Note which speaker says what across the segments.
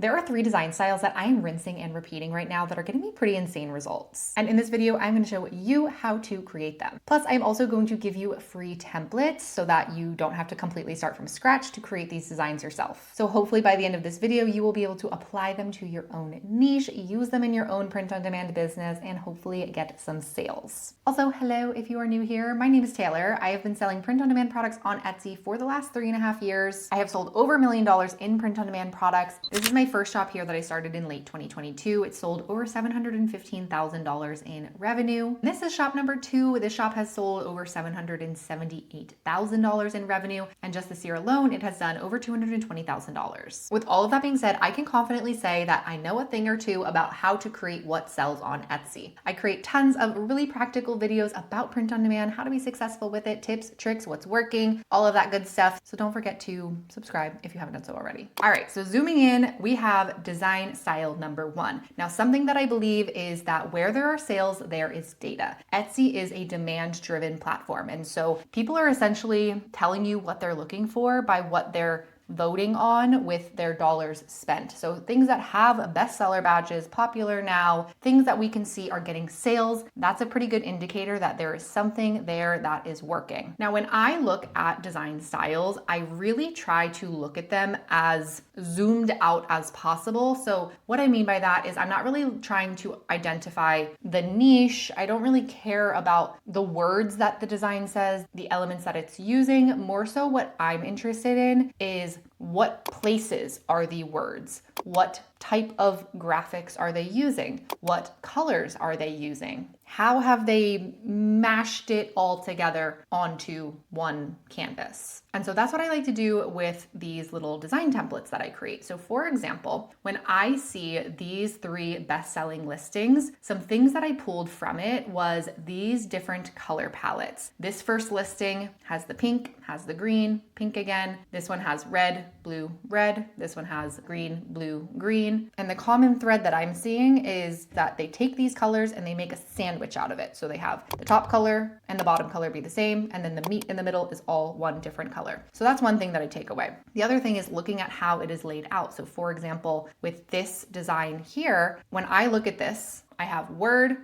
Speaker 1: There are 3 design styles that I am rinsing and repeating right now that are getting me pretty insane results. And in this video, I'm going to show you how to create them. Plus, I'm also going to give you free templates so that you don't have to completely start from scratch to create these designs yourself. So hopefully by the end of this video, you will be able to apply them to your own niche, use them in your own print-on-demand business, and hopefully get some sales. Also, hello, if you are new here, my name is Taylor. I have been selling print-on-demand products on Etsy for the last 3.5 years. I have sold over $1 million in print-on-demand products. This is my first shop here that I started in late 2022. It sold over $715,000 in revenue. This is shop number 2. This shop has sold over $778,000 in revenue. And just this year alone, it has done over $220,000. With all of that being said, I can confidently say that I know a thing or two about how to create what sells on Etsy. I create tons of really practical videos about print on demand, how to be successful with it, tips, tricks, what's working, all of that good stuff. So don't forget to subscribe if you haven't done so already. All right, so zooming in, we have design style number 1. Now, something that I believe is that where there are sales, there is data. Etsy is a demand-driven platform. And so people are essentially telling you what they're looking for by what they're voting on with their dollars spent. So things that have bestseller badges, popular now, things that we can see are getting sales, that's a pretty good indicator that there is something there that is working. Now, when I look at design styles, I really try to look at them as zoomed out as possible. So what I mean by that is I'm not really trying to identify the niche. I don't really care about the words that the design says, the elements that it's using. More so what I'm interested in is what places are the words? What type of graphics are they using? What colors are they using? How have they mashed it all together onto one canvas? And so that's what I like to do with these little design templates that I create. So for example, when I see these 3 best-selling listings, some things that I pulled from it was these different color palettes. This first listing has the pink, has the green, pink again. This one has red, blue, red. This one has green, blue, green. And the common thread that I'm seeing is that they take these colors and they make a sandwich out of it. So they have the top color and the bottom color be the same, and then the meat in the middle is all one different color. So that's one thing that I take away. The other thing is looking at how it is laid out. So for example, with this design here, when I look at this, I have word,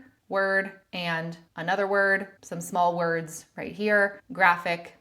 Speaker 1: and another word, some small words right here, graphic.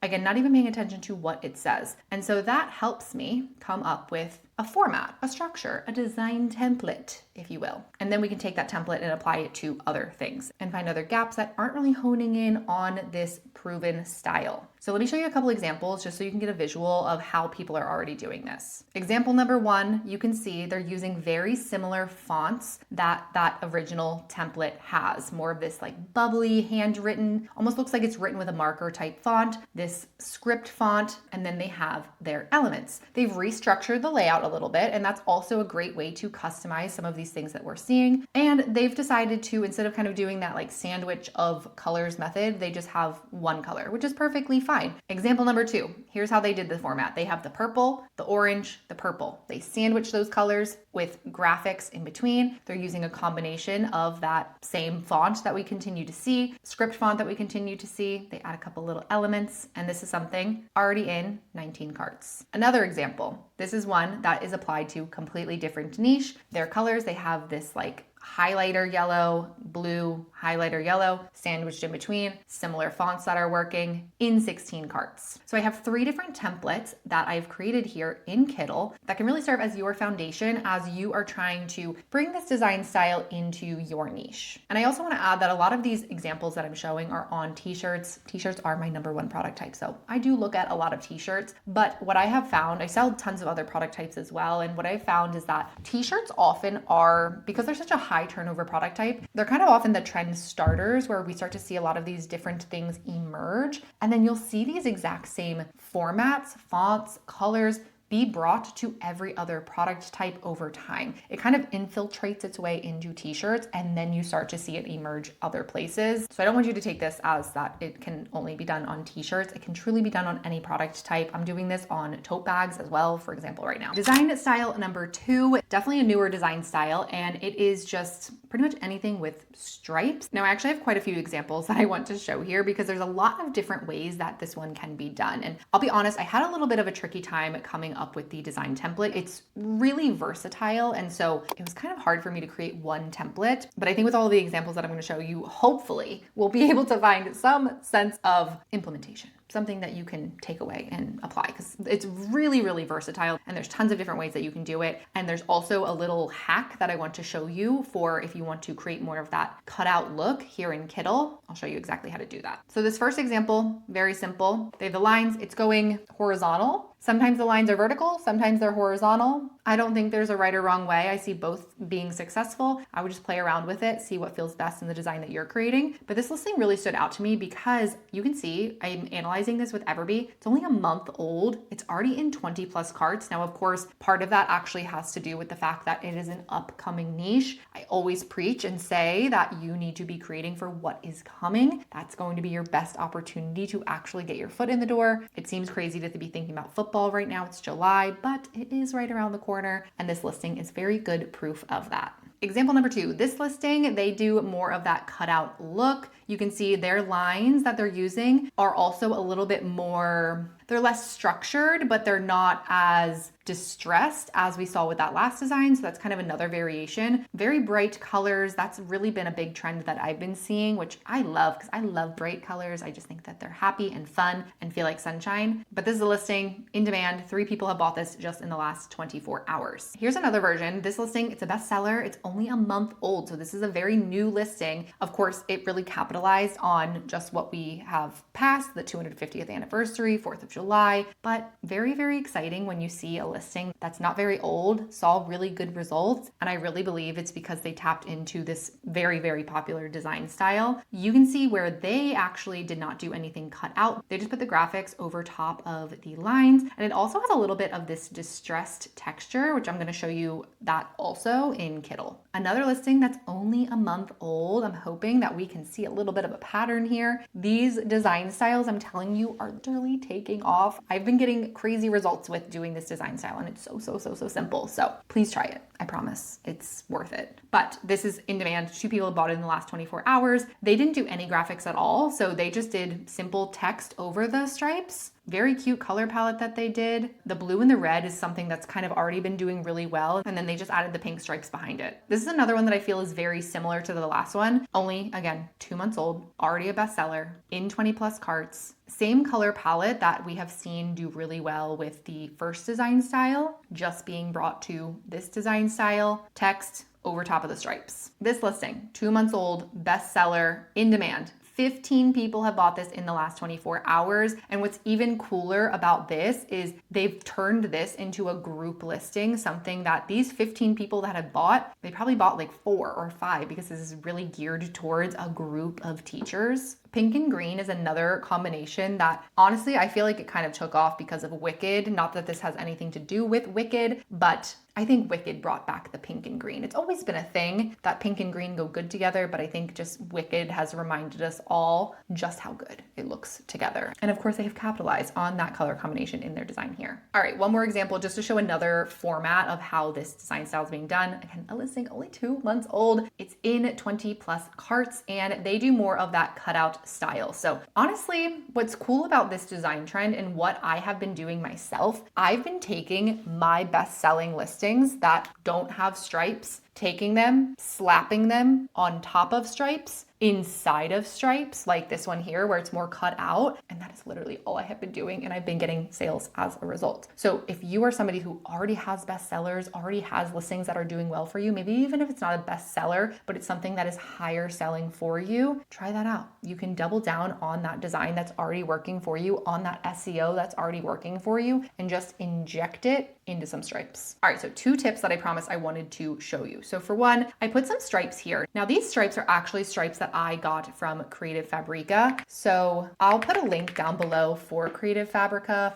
Speaker 1: Again, not even paying attention to what it says. And so that helps me come up with a format, a structure, a design template, if you will. And then we can take that template and apply it to other things and find other gaps that aren't really honing in on this proven style. So let me show you a couple examples just so you can get a visual of how people are already doing this. Example number 1, you can see they're using very similar fonts that original template has. More of this like bubbly, handwritten, almost looks like it's written with a marker type font, this script font, and then they have their elements. They've restructured the layout a little bit, and that's also a great way to customize some of these things that we're seeing. And they've decided to, instead of kind of doing that like sandwich of colors method, they just have one color, which is perfectly fine. Example number 2, here's how they did the format. They have the purple, the orange, the purple. They sandwich those colors with graphics in between. They're using a combination of that same font that we continue to see, script font that we continue to see. They add a couple little elements, and this is something already in 19 carts. Another example, this is one that is applied to completely different niche. Their colors, they have this like highlighter yellow, blue, highlighter yellow, sandwiched in between, similar fonts that are working in 16 carts. So I have 3 different templates that I've created here in Kittl that can really serve as your foundation as you are trying to bring this design style into your niche. And I also want to add that a lot of these examples that I'm showing are on t-shirts. T-shirts are my number 1 product type. So I do look at a lot of t-shirts, but what I have found, I sell tons of other product types as well. And what I've found is that t-shirts often are, because they're such a high turnover product type, they're kind of often the trend starters where we start to see a lot of these different things emerge. And then you'll see these exact same formats, fonts, colors be brought to every other product type over time. It kind of infiltrates its way into t-shirts, and then you start to see it emerge other places. So I don't want you to take this as that it can only be done on t-shirts. It can truly be done on any product type. I'm doing this on tote bags as well, for example, right now. Design style number 2, definitely a newer design style, and it is just pretty much anything with stripes. Now I actually have quite a few examples that I want to show here because there's a lot of different ways that this one can be done. And I'll be honest, I had a little bit of a tricky time coming up with the design template. It's really versatile, and so it was kind of hard for me to create one template. But I think with all of the examples that I'm going to show you, hopefully we'll be able to find some sense of implementation, something that you can take away and apply, because it's really, really versatile and there's tons of different ways that you can do it. And there's also a little hack that I want to show you for if you want to create more of that cutout look here in Kittl. I'll show you exactly how to do that. So this first example, very simple. They have the lines, it's going horizontal. Sometimes the lines are vertical, sometimes they're horizontal. I don't think there's a right or wrong way. I see both being successful. I would just play around with it, see what feels best in the design that you're creating. But this listing really stood out to me because you can see I'm analyzing this with Everbee. It's only a month old. It's already in 20 plus carts. Now, of course, part of that actually has to do with the fact that it is an upcoming niche. I always preach and say that you need to be creating for what is coming. That's going to be your best opportunity to actually get your foot in the door. It seems crazy to be thinking about football right now. It's July, but it is right around the corner, and this listing is very good proof of that. Example number 2, this listing, they do more of that cutout look. You can see their lines that they're using are also a little bit more, they're less structured, but they're not as distressed as we saw with that last design. So that's kind of another variation. Very bright colors. That's really been a big trend that I've been seeing, which I love because I love bright colors. I just think that they're happy and fun and feel like sunshine. But this is a listing in demand. 3 people have bought this just in the last 24 hours. Here's another version. This listing, it's a bestseller. It's only a month old. So this is a very new listing. Of course, it really capitalized on just what we have passed, the 250th anniversary, 4th of July, but very, very exciting when you see a listing that's not very old, saw really good results. And I really believe it's because they tapped into this very, very popular design style. You can see where they actually did not do anything cut out. They just put the graphics over top of the lines. And it also has a little bit of this distressed texture, which I'm going to show you that also in Kittl. Another listing that's only a month old. I'm hoping that we can see a little bit of a pattern here. These design styles, I'm telling you, are literally taking off. I've been getting crazy results with doing this design style, and it's so simple. So please try it. I promise it's worth it. But this is in demand. 2 people bought it in the last 24 hours. They didn't do any graphics at all. So they just did simple text over the stripes. Very cute color palette that they did. The blue and the red is something that's kind of already been doing really well. And then they just added the pink stripes behind it. This is another one that I feel is very similar to the last one. Only, again, 2 months old, already a bestseller, in 20 plus carts. Same color palette that we have seen do really well with the first design style, just being brought to this design style, text over top of the stripes. This listing, 2 months old, bestseller, in demand. 15 people have bought this in the last 24 hours. And what's even cooler about this is they've turned this into a group listing, something that these 15 people that have bought, they probably bought like 4 or 5 because this is really geared towards a group of teachers. Pink and green is another combination that honestly, I feel like it kind of took off because of Wicked. Not that this has anything to do with Wicked, but I think Wicked brought back the pink and green. It's always been a thing that pink and green go good together, but I think just Wicked has reminded us all just how good it looks together. And of course, they have capitalized on that color combination in their design here. All right, one more example just to show another format of how this design style is being done. Again, a listing only 2 months old. It's in 20 plus carts, and they do more of that cutout style. So honestly, what's cool about this design trend and what I have been doing myself, I've been taking my best-selling listings that don't have stripes, taking them, slapping them on top of stripes, inside of stripes, like this one here where it's more cut out. And that is literally all I have been doing. And I've been getting sales as a result. So if you are somebody who already has bestsellers, already has listings that are doing well for you, maybe even if it's not a bestseller, but it's something that is higher selling for you, try that out. You can double down on that design that's already working for you, on that SEO that's already working for you, and just inject it into some stripes. All right, so 2 tips that I promised I wanted to show you. So for one, I put some stripes here. Now these stripes are actually stripes that I got from Creative Fabrica. So I'll put a link down below for Creative Fabrica,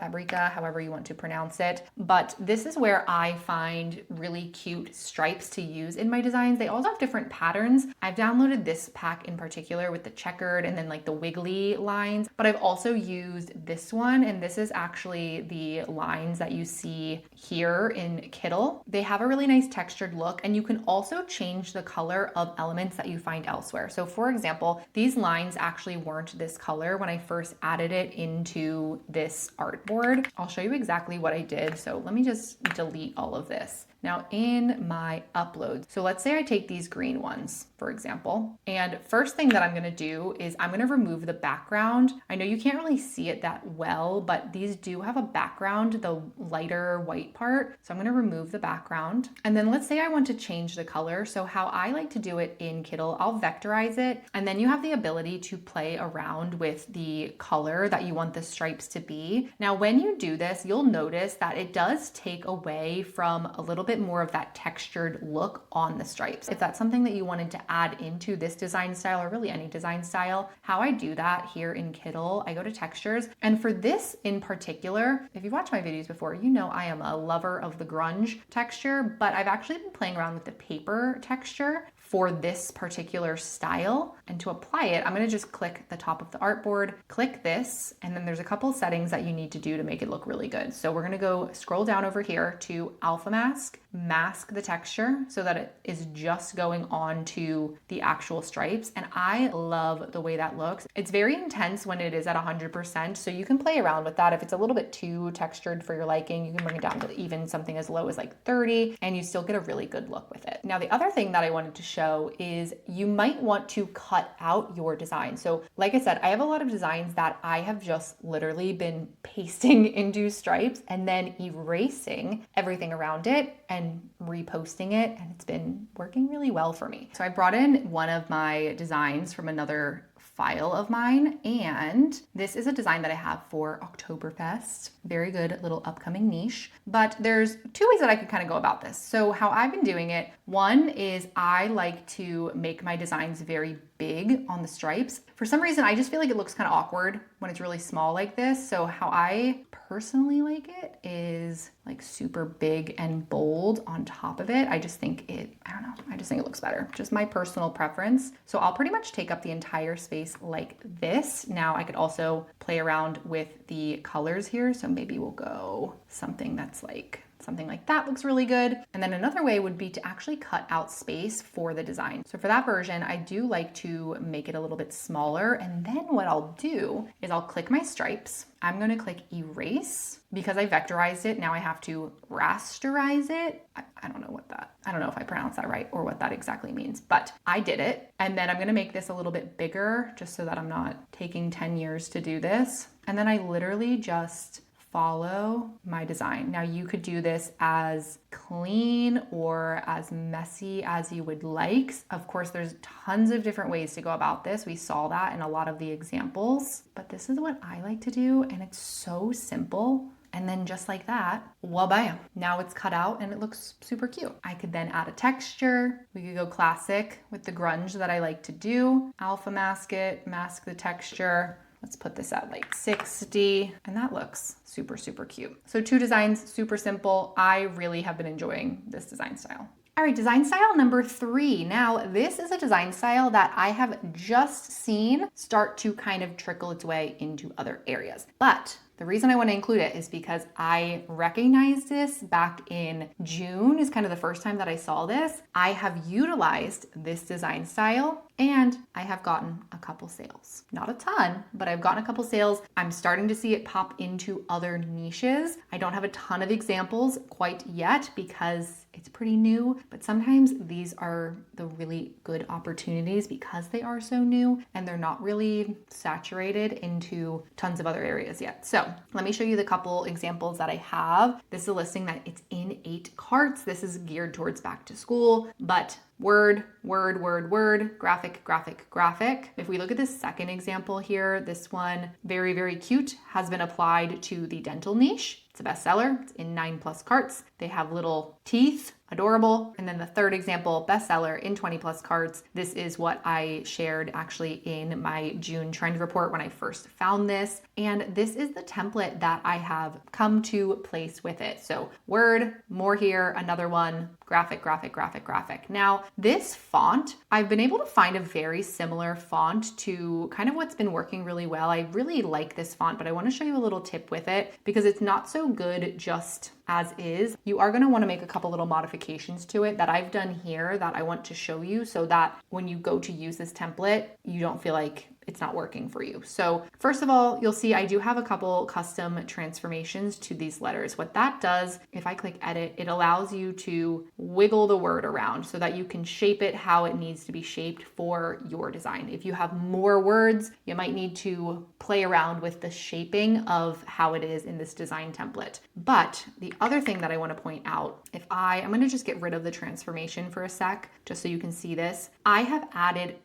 Speaker 1: however you want to pronounce it. But this is where I find really cute stripes to use in my designs. They also have different patterns. I've downloaded this pack in particular with the checkered and then like the wiggly lines, but I've also used this one, and this is actually the lines that you see here in Kittl. They have a really nice textured look, and you can can also change the color of elements that you find elsewhere. So for example, these lines actually weren't this color when I first added it into this artboard. I'll show you exactly what I did. So let me just delete all of this. Now in my uploads, so let's say I take these green ones, for example, and first thing that I'm gonna do is I'm gonna remove the background. I know you can't really see it that well, but these do have a background, the lighter white part. So I'm gonna remove the background. And then let's say I want to change the color. So how I like to do it in Kittl, I'll vectorize it, and then you have the ability to play around with the color that you want the stripes to be. Now, when you do this, you'll notice that it does take away from a little bit more of that textured look on the stripes. If that's something that you wanted to add into this design style or really any design style, how I do that here in Kittl, I go to textures. And for this in particular, if you've watched my videos before, you know I am a lover of the grunge texture, but I've actually been playing around with the paper texture for this particular style. And to apply it, I'm gonna just click the top of the artboard, click this, and then there's a couple settings that you need to do to make it look really good. So we're gonna go scroll down over here to Alpha Mask, mask the texture so that it is just going on to the actual stripes. And I love the way that looks. It's very intense when it is at 100%, so you can play around with that. If it's a little bit too textured for your liking, you can bring it down to even something as low as like 30, and you still get a really good look with it. Now, the other thing that I wanted to show is you might want to cut out your design. So like I said, I have a lot of designs that I have just literally been pasting into stripes and then erasing everything around it and reposting it, and it's been working really well for me. So I brought in one of my designs from another file of mine, and this is a design that I have for Oktoberfest. Very good little upcoming niche. But there's two ways that I could kind of go about this. So how I've been doing it, one is I like to make my designs very big on the stripes. For some reason, I just feel like it looks kind of awkward when it's really small like this. So how I personally like it is like super big and bold on top of it. I just think it, I don't know, I just think it looks better. Just my personal preference. So I'll pretty much take up the entire space like this. Now I could also play around with the colors here. So maybe we'll go something that's like something like that looks really good. And then another way would be to actually cut out space for the design. So for that version, I do like to make it a little bit smaller. And then what I'll do is I'll click my stripes. I'm going to click erase because I vectorized it. Now I have to rasterize it. I don't know I don't know if I pronounced that right or what that exactly means, but I did it. And then I'm going to make this a little bit bigger just so that I'm not taking 10 years to do this. And then I literally just follow my design. Now you could do this as clean or as messy as you would like. Of course, there's tons of different ways to go about this. We saw that in a lot of the examples, but this is what I like to do, and it's so simple. And then just like that, wabam, now it's cut out and it looks super cute. I could then add a texture. We could go classic with the grunge that I like to do. Alpha mask it, mask the texture. Let's put this at like 60, and that looks super, super cute. So two designs, super simple. I really have been enjoying this design style. All right, design style number 3. Now, this is a design style that I have just seen start to kind of trickle its way into other areas. But the reason I want to include it is because I recognized this back in June is kind of the first time that I saw this. I have utilized this design style and I have gotten a couple sales. Not a ton, but I've gotten a couple sales. I'm starting to see it pop into other niches. I don't have a ton of examples quite yet because it's pretty new, but sometimes these are the really good opportunities because they are so new and they're not really saturated into tons of other areas yet. So let me show you the couple examples that I have. This is a listing that it's in 8 carts. This is geared towards back to school, but word, word, word, word, graphic, graphic, graphic. If we look at this second example here, this one, very, very cute, has been applied to the dental niche. It's a bestseller. It's in 9+ carts. They have little teeth, adorable. And then the third example, bestseller in 20+ carts. This is what I shared actually in my June trend report when I first found this. And this is the template that I have come to place with it. So word, more here, another one, graphic, graphic, graphic, graphic. Now, this font, I've been able to find a very similar font to kind of what's been working really well. I really like this font, but I want to show you a little tip with it because it's not so also good just as is. You are going to want to make a couple little modifications to it that I've done here that I want to show you so that when you go to use this template, you don't feel like it's not working for you. So first of all, you'll see I do have a couple custom transformations to these letters. What that does, if I click edit, it allows you to wiggle the word around so that you can shape it how it needs to be shaped for your design. If you have more words, you might need to play around with the shaping of how it is in this design template. But the other thing that I want to point out, I'm going to just get rid of the transformation for a sec, just so you can see this. I have added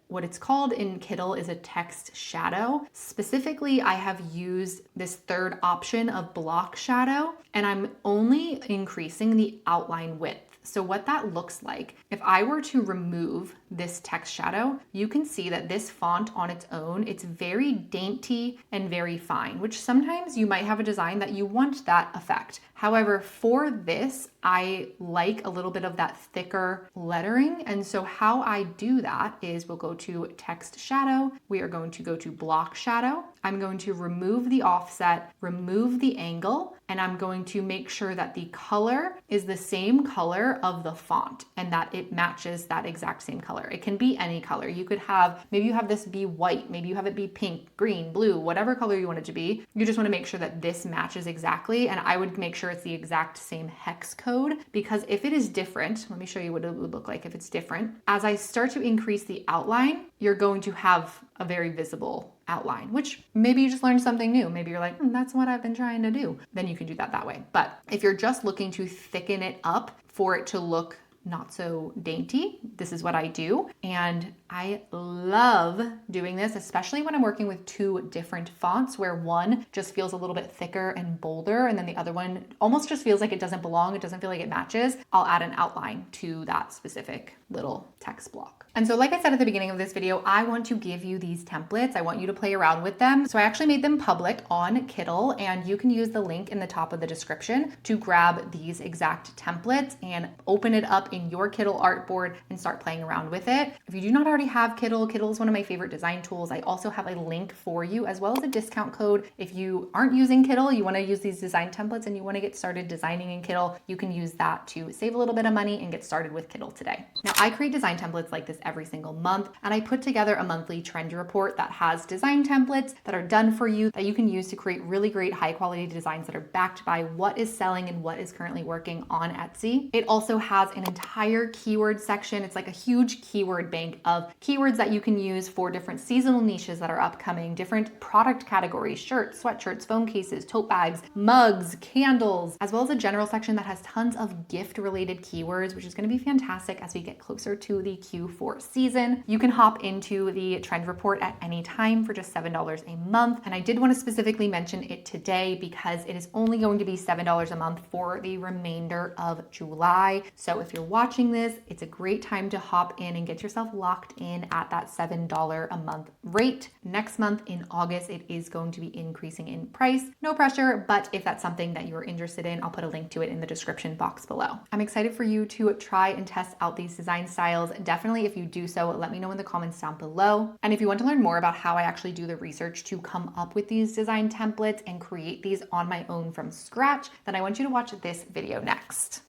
Speaker 1: what it's called in Kittl is a text shadow. Specifically, I have used this third option of block shadow, and I'm only increasing the outline width. So what that looks like, if I were to remove this text shadow, you can see that this font on its own, it's very dainty and very fine, which sometimes you might have a design that you want that effect. However, for this, I like a little bit of that thicker lettering. And so how I do that is we'll go to text shadow. We are going to go to block shadow. I'm going to remove the offset, remove the angle, and I'm going to make sure that the color is the same color of the font and that it matches that exact same color. It can be any color. You could have, maybe you have this be white, maybe you have it be pink, green, blue, whatever color you want it to be. You just want to make sure that this matches exactly. And I would make sure it's the exact same hex code, because if it is different, let me show you what it would look like if it's different. As I start to increase the outline, you're going to have a very visible outline, which maybe you just learned something new. Maybe you're like, that's what I've been trying to do. Then you can do that way. But if you're just looking to thicken it up for it to look not so dainty, this is what I do. And I love doing this, especially when I'm working with two different fonts where one just feels a little bit thicker and bolder, and then the other one almost just feels like it doesn't belong. It doesn't feel like it matches. I'll add an outline to that specific little text block. And so like I said at the beginning of this video, I want to give you these templates. I want you to play around with them. So I actually made them public on Kittl, and you can use the link in the top of the description to grab these exact templates and open it up in your Kittl artboard and start playing around with it. If you do not already have Kittl, Kittl is one of my favorite design tools. I also have a link for you as well as a discount code. If you aren't using Kittl, you want to use these design templates and you want to get started designing in Kittl, you can use that to save a little bit of money and get started with Kittl today. Now, I create design templates like this every single month, and I put together a monthly trend report that has design templates that are done for you that you can use to create really great high quality designs that are backed by what is selling and what is currently working on Etsy. It also has an entire keyword section. It's like a huge keyword bank of keywords that you can use for different seasonal niches that are upcoming, different product categories, shirts, sweatshirts, phone cases, tote bags, mugs, candles, as well as a general section that has tons of gift related keywords, which is going to be fantastic as we get closer to the Q4 season. You can hop into the trend report at any time for just $7 a month. And I did want to specifically mention it today because it is only going to be $7 a month for the remainder of July. So if you're watching this, it's a great time to hop in and get yourself locked in at that $7 a month rate. Next month in August, it is going to be increasing in price. No pressure, but if that's something that you're interested in, I'll put a link to it in the description box below. I'm excited for you to try and test out these design styles. Definitely, if you do so, let me know in the comments down below. And if you want to learn more about how I actually do the research to come up with these design templates and create these on my own from scratch, then I want you to watch this video next.